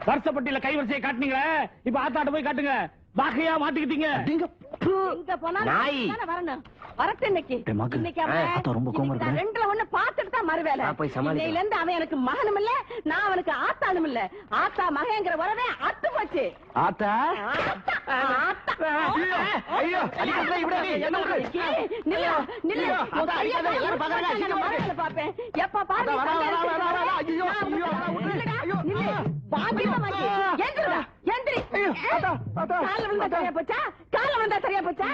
வருஷப்பட்டியில கைவரிசையை காட்டுனீங்களே, இப்ப ஆத்தாட்ட போய் காட்டுங்க. வாகையா மாத்திக்கிட்டீங்க. இங்க போனா வரணும். வரட்டு இன்னைக்கு. ரொம்ப கோவமா இருக்கு. ரெண்டுல ஒண்ணு பாத்துட்டு தான் மறுவேலை. இன்னையில இருந்து அவன் எனக்கு மகனும் இல்ல, நான் அவனுக்கு ஆத்தானும் இல்ல. ஆத்தா மகங்கிற வரவே அத்து போச்சு. ஆத்தா ஐயோ பாப்பேன். எப்ப பாரு கால வந்தா சரியா போச்சா?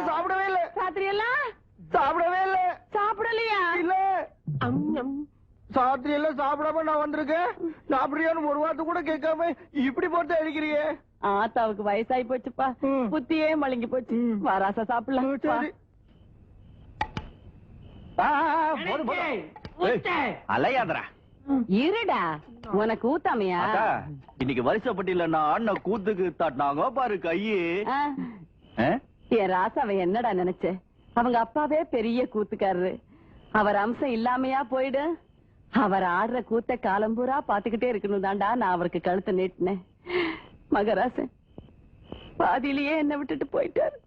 சாப்பிடவே இல்ல. ராத்திரி எல்லாம் சாப்பிடவே இல்ல. சாப்பிடலையா? இல்ல சாத்திரி எல்லாம் சாப்பிடாம நான் வந்திருக்கேன். சாப்பிடுறியான்னு ஒரு வார்த்தை கூட கேட்காம இப்படி போட்டு அடிக்கிறியே. ஆத்தாவுக்கு வயசாயி போச்சுப்பா, புத்தியே மழுங்கி போச்சு. வாராசா சாப்பிடலாம். அலையாதரா இருடா, உனக்கு ஊத்தாமையா? இன்னைக்கு வருஷப்பட்டியில நான் அண்ணன் கூத்துக்கு தாட்டினாங்க பாரு கையே. என் ராசாவை என்னடா நினைச்ச? அவங்க அப்பாவே பெரிய கூத்துக்காரரு. அவர் அம்சம் இல்லாமையா போயிடு. அவர் ஆடுற கூத்த காலம்பூரா பாத்துக்கிட்டே இருக்கணும் தாண்டா நான் அவருக்கு கழுத்தை நீட்டினேன். மகராசன் பாதியிலேயே என்ன விட்டுட்டு போயிட்டாரு.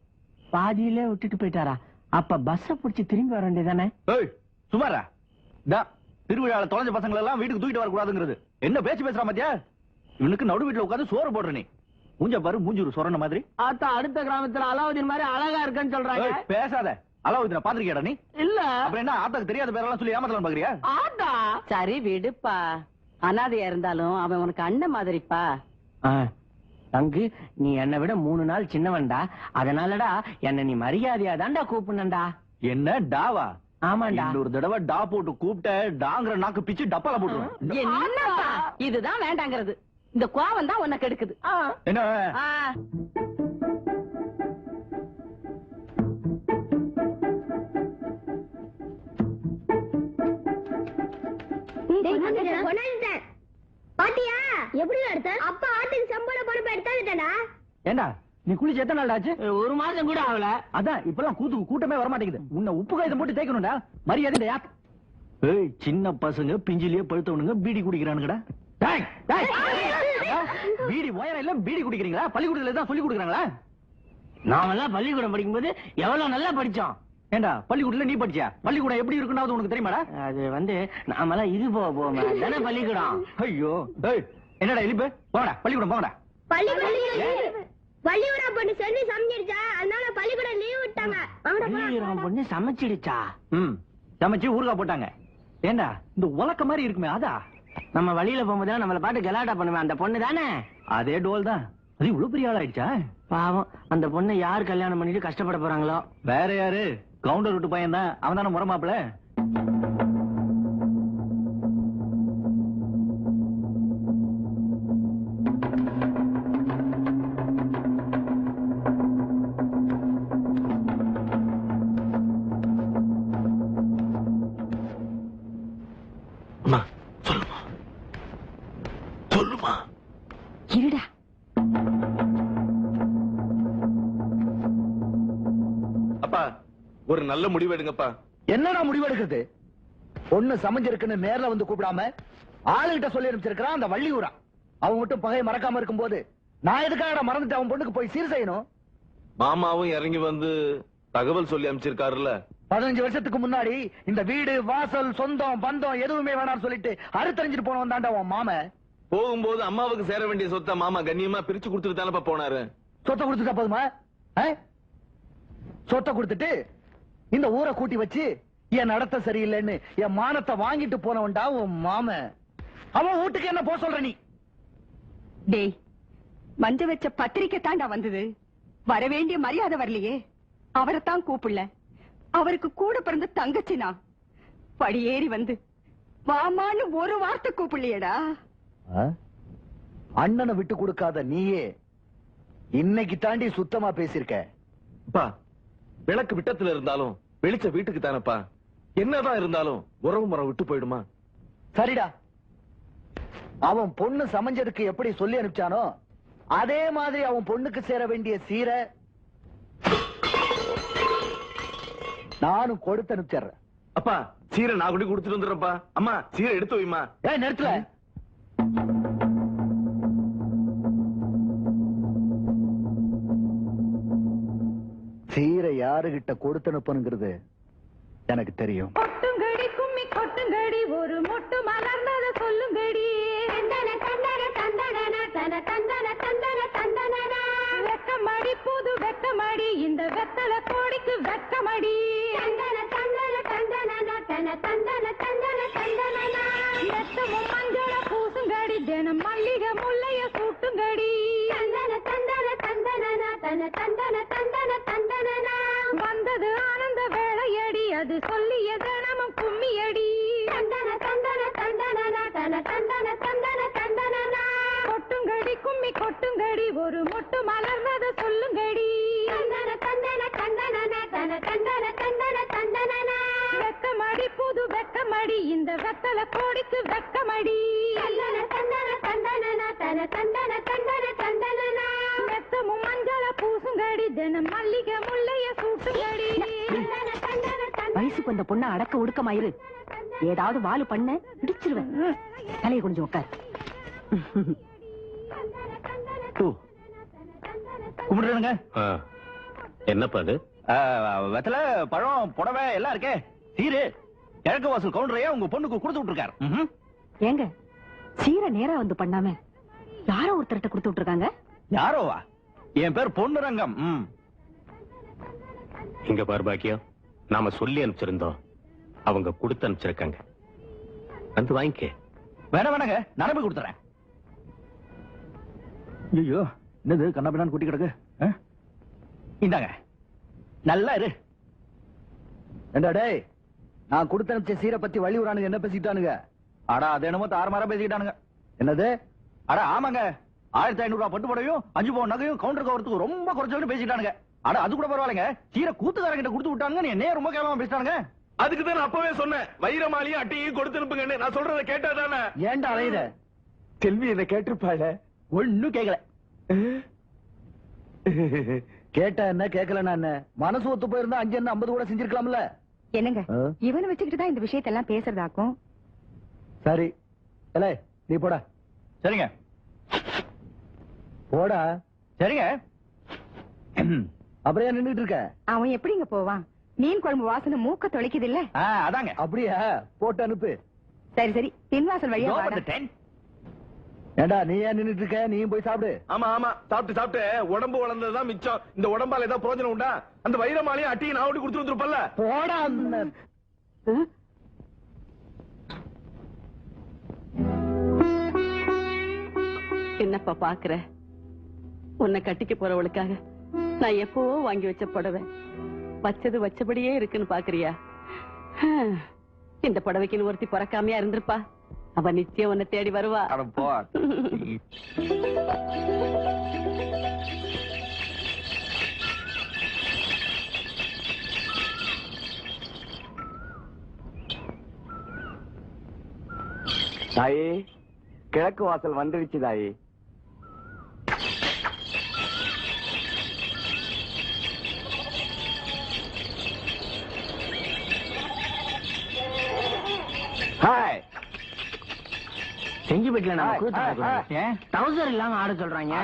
பாதியிலே விட்டுட்டு போயிட்டாரா? அப்ப பஸ்ஸ புடிச்சு திரும்பி வர வேண்டியதானே? சுமாரா திருவிழால தொலைஞ்ச பசங்களை எல்லாம் வீட்டுக்கு தூக்கிட்டு வரக்கூடாதுங்கிறது என்ன பேச்சு பேசுறா மத்தியா? இவனுக்கு நடு வீட்டுல உட்காந்து சோறு போடுற நீ. மூஞ்ச பாரு, மூஞ்சூர் சொரண மாதிரி. ஆத்தா அடுத்த கிராமத்துல அலாவுதீன் மாதிரி அழகா இருக்குன்னு சொல்றாங்க. பேசாத. அலாவுதீன பாத்திருக்கியாடா நீ? இல்ல. அப்புறம் என்ன ஆத்தாக்கு தெரியாத பேரெல்லாம் சொல்லி ஏமாத்தலாம் பாக்குறியா? ஆத்தா சரி விடுப்பா, அனாதையா இருந்தாலும் அவன் உனக்கு அண்ணன் மாதிரிப்பா. தங்கு, நீ என்னை விட 3 நாள் சின்னவன்டா. அதனாலடா என்ன நீ மரியாதையா தான்டா கூப்பிடண்டா. என்ன டாவா? ஆமாண்டா. ஒரு தடவை டா போட்டு கூப்பிட்ட டாங்கிற நாக்கு பிச்சு டப்பால போட்டுருவேன். என்னப்பா இதுதான் வேண்டாங்கிறது? இந்த கோவம் தான் உனக்கு எடுக்குது. என்ன பாட்டியா எப்படி எடுத்த? அப்பா ஆட்டுக்கு சம்பளம் பணம் எடுத்தாடா. ஏண்டா நீ குளிச்சு எத்தனை நாள் ஆச்சு? 1 மாசம் கூட ஆகல. அதான் இப்பெல்லாம் கூத்துக்கு கூட்டமே வர மாட்டேங்குது. உன்னை உப்பு காயத்தை போட்டு தேய்க்கணும்டா. மரியாதை யாக். ஏய், சின்ன பசங்க பிஞ்சிலேயே பழுத்தவனுங்க பீடி குடிக்கிறானுங்கடா. பீடி உயரம் இல்ல பீடி குடிக்கிறீங்களா? பள்ளிக்கூடத்துல தான் சொல்லி கொடுக்குறாங்களா? நாமெல்லாம் பள்ளிக்கூடம் படிக்கும்போது எவ்வளவு நல்லா படிச்சோம். ஏண்டா பள்ளிக்கூடத்துல நீ படிச்சியா? பள்ளிக்கூடம் எப்படி இருக்குன்னு உனக்கு தெரியுமாடா? அது நாமெல்லாம் இது போவோம் தானே பள்ளிக்கூடம். ஐயோ என்னடா இழிப்பு? போங்கடா பள்ளிக்கூடம் போங்கடா. பள்ளிக்கூடம் பொண்ணு சொல்லி சமைச்சிருச்சா, அதனால பள்ளிக்கூடம் லீவ் விட்டாங்க. பள்ளிக்கூடம் பொண்ணு சமைச்சிடுச்சா? சமைச்சு ஊறுகாய் போட்டாங்க. ஏண்டா இந்த உலக்க மாதிரி இருக்குமே அதா? நம்ம வழியில போகும்போது நம்மள பாட்டு கலாட்டா பண்ணுவேன் அந்த பொண்ணு தானே? அதே டோல் தான். அது இவ்வளவு பெரிய ஆளாயிடுச்சா? பாவம், அந்த பொண்ணு யார் கல்யாணம் பண்ணிட்டு கஷ்டப்பட போறாங்களோ. வேற யாரு? கவுண்டர் விட்டு பையன் தான். அவன் தானே முறமாப்பிள. சொல்லுமா இருடா. அப்பா ஒரு நல்ல முடிவு எடுங்கப்பா. என்னடா முடிவு எடுக்கிறது? பொண்ணு சமைஞ்சிருக்குன்னு நேர்ல வந்து கூப்பிடாம ஆளுகிட்ட சொல்லி அனுப்பிச்சிருக்கான் அந்த வள்ளியூரா. அவன் மட்டும் பகையை மறக்காம இருக்கும் போது நான் எதுக்காக மறந்துட்டு அவன் பொண்ணுக்கு போய் சீர் செய்யணும்? மாமாவும் இறங்கி வந்து தகவல் சொல்லி அனுப்பிச்சிருக்காருல்ல. 15 வருஷத்துக்கு முன்னாடி இந்த வீடு வாசல் சொந்தம் பந்தம் எதுவுமே வேணாம்னு சொல்லிட்டு அறுத்தறிஞ்சிட்டு போனவன் தாண்டா உன் மாம. போகும்போது அம்மாவுக்கு சேர வேண்டிய சொத்தை மாமா கண்ணியமா பிரிச்சு கொடுத்துட்டு தானப்பா போனாரு. சொத்தை கொடுத்துட்டா போதுமா? சொத்தை கொடுத்துட்டு இந்த ஊரை கூட்டி வச்சு என் நடத்த சரியில்லைன்னு என் மானத்தை வாங்கிட்டு போனவன்டா உன் மாம. அவன் வீட்டுக்கு என்ன போக சொல்ற நீ? டேய், மஞ்ச வச்ச பத்திரிக்கை தாண்டா வந்தது. வர வேண்டிய மரியாதை வரலையே. அவரைத்தான் கூப்பிடல. அவருக்கு கூட பிறந்த தங்கச்சினா படியேறி வந்து வாமான்னு ஒரு வார்த்தை கூப்பிடலையடா. அண்ணனை விட்டு கொடுக்காத நீயே இன்னைக்கு தாண்டி சுத்தமா பேசிருக்க. விளக்கு விட்டத்துல இருந்தாலும் வெளிச்ச வீட்டுக்கு தானப்பா. என்னதான் இருந்தாலும் உறவு முறை விட்டு போயிடுமா? சரிடா, அவன் பொண்ணு சமைஞ்சதுக்கு எப்படி சொல்லி அனுப்பிச்சானோ அதே மாதிரி அவன் பொண்ணுக்கு சேர வேண்டிய சீரை நானும் கொடுத்து அனுப்பிச்சிடுறேன். அப்பா சீரை நான் கூட கொடுத்துட்டு வந்துடுறப்பா. அம்மா சீரை எடுத்து வைமா. நேரத்துல சீரை யாருகிட்ட கொடுத்து அனுப்பணுங்கிறது எனக்கு தெரியும். கொட்டுங்கடி கும்மி கொட்டுங்கடி ஒரு மொட்டு மலர்ந்தத சொல்லுங்கடி. தந்தன தந்தன தந்தன தன தந்தன தந்தன தந்தன. வெக்கமடி புது வெக்கமடி இந்த வெத்தல கோடிக்கு வெக்கமடி. தந்தன தந்தன தந்தன தன தந்தன தந்தன தந்தன. வெத்தமும் மஞ்சள பூசுங்கடி தினம் மல்லிகை முல்லைய சூட்டுங்கடி. தந்தன தந்தன தந்தன தன தந்தன தந்தன தந்தன. வந்தது ஆனந்த வேளையடி அது சொல்லிய தினமும் கும்மியடி. தந்தன தந்தன தந்தன தன தந்தன தந்தன தந்தன. கொட்டுங்கடி கும்மி கொட்டுங்கடி ஒரு மொட்டு மலர்ந்தத சொல்லுங்கடி. தந்தன தந்தன தந்தன தன தந்தன தந்தன தந்தன. வெக்கமடி புது வெக்கமடி இந்த வெத்தல கோடிக்கு வெக்கமடி. தந்தன தந்தன தந்தன தன தந்தன தந்தன தந்தன. வெத்தமும் மஞ்சள பூசுங்கடி தினம் மல்லிகை முல்லைய சூட்டுங்கடி. வயசுக்கு வந்த பொண்ண அடக்க ஒடுக்கமாயிரு. ஏதாவது வாலு பண்ண இடிச்சிருவேன். தலையை கொஞ்சம் உட்கார். கும்பிடுறேங்க. என்னப்பா அது? வெத்தல பழம் புடவை எல்லாம் இருக்கே. சீரு கிழக்கு வாசல் கவுண்டரையா உங்க பொண்ணுக்கு கொடுத்து விட்டுருக்காரு. ஏங்க சீரை நேரா வந்து பண்ணாம யாரோ ஒருத்தர்ட்ட கொடுத்து விட்டுருக்காங்க. யாரோவா? என் பேர் பொன்னுரங்கம். இங்க பாரு பாக்கியம், நாம சொல்லி அனுப்பிச்சிருந்தோம், அவங்க கொடுத்து அனுப்பிச்சிருக்காங்க. வந்து வாங்கிக்க. வேணா வேணாங்க, நானே போய் கொடுத்துறேன். ஐயோ என்னது கண்ணா பின்னான்னு கூட்டி கிடக்கு. இந்தாங்க நல்லா இரு. ஏண்டா டேய், நான் கொடுத்து அனுப்பிச்ச சீரை பத்தி வழி விடானுங்க என்ன பேசிட்டானுங்க? அடா அது என்னமோ தாறுமாறா பேசிக்கிட்டானுங்க. என்னது? அடா ஆமாங்க, 1500 ரூபாய் பட்டு புடவையும் 5 பவுன் நகையும் கவுண்டருக்கு வரதுக்கு ரொம்ப குறைச்சல்னு பேசிட்டானுங்க. அட அது கூட பரவாயில்லைங்க, சீரை கூத்துக்காரங்கிட்ட கொடுத்து விட்டானுங்க. என்னைய ரொம்ப கேவலமா பேசிட்டானுங்க. அதுக்கு தான் அப்பவே சொன்னேன், வைரமாலியும் அட்டையும் கொடுத்து அனுப்புங்கன்னு. நான் சொல்றதை கேட்டா தானே? ஏன்டா அலையுத? செல்வி என்ன கேட்டிருப்பாள? ஒண்ணும் கேட்கல. கேட்டா என்ன கேட்கலன்னா என்ன? மனசு ஒத்து போயிருந்தா 5 என்ன 50 கூட செஞ்சிருக்கலாம்ல. என்னங்க இவனை வச்சுக்கிட்டு தான் இந்த விஷயத்தெல்லாம் பேசுறதாக்கும். சரி இல்ல நீ போடா. சரிங்க போடா. சரிங்க. அப்புறம் ஏன் நின்னுட்டு இருக்க? அவன் எப்படிங்க போவான்? மீன் குழம்பு வாசனை மூக்க தொலைக்குது இல்ல. அதாங்க. அப்படியா? போட்டு அனுப்பு. சரி சரி பின்வாசல் வழியா வாடா. ஏண்டா நீ ஏன் நின்னுட்டு இருக்க? நீயும் போய் சாப்பிடு. ஆமா ஆமா, சாப்பிட்டு சாப்பிட்டு உடம்பு வளர்ந்ததுதான் மிச்சம். இந்த உடம்பால ஏதாவது பிரயோஜனம் உண்டா? அந்த வைரமாலியும் அட்டையும் நான் ஓடி கொடுத்து வந்துருப்பல்ல. போடா. என்னப்பா பாக்குற? உன்னை கட்டிக்க போறவளுக்காக நான் எப்பவோ வாங்கி வச்ச புடவை வச்சது வச்சபடியே இருக்குன்னு பாக்குறியா? இந்த புடவைக்குன்னு ஒருத்தி பிறக்காமையா இருந்திருப்பா. அவ நிச்சயம் உன்னை தேடி வருவா. தாயே, கிழக்கு வாசல் வந்துடுச்சு தாயே. ஹாய், செஞ்சு போயிட்டல. நம்ம டவுசர் இல்லாம ஆட சொல்றாங்க.